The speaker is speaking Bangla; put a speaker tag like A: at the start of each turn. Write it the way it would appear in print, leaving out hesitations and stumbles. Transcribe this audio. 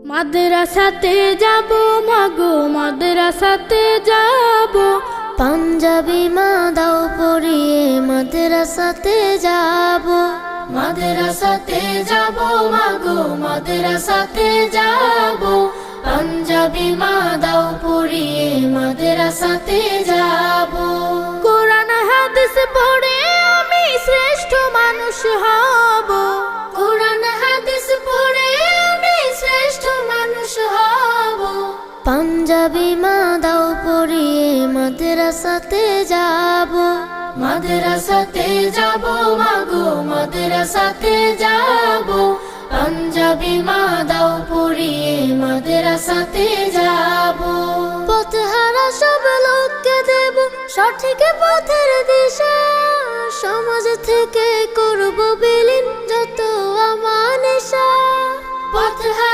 A: মাদ্রাসাতে যাব মাগো, মাদ্রাসাতে যাব।
B: পাঞ্জাবি মা দাও পরিয়ে মাদ্রাসাতে যাব।
A: মাদ্রাসাতে যাব মাগো, মাদ্রাসাতে যাব। পাঞ্জাবি মা দাও পরিয়ে মাদ্রাসাতে যাব। কোরআন হাদিস পড়ে আমি শ্রেষ্ঠ মানুষ হব। কোরআন হাদিস পড়ে আমি শ্রেষ্ঠ মানুষ হব।
B: পাঞ্জাবি মা দাও পরিয়ে মাদ্রাসাতে যাব।
A: মাদ্রাসাতে যাব মাগো, মাদ্রাসাতে যাব। পাঞ্জাবি মা দাও পরিয়ে মাদ্রাসাতে যাব।
B: পথহারা সব লোককে দেব সঠিক পথের দিশা। সমাজ থেকে করব বিলীন যত আমানিশা।
A: পথহারা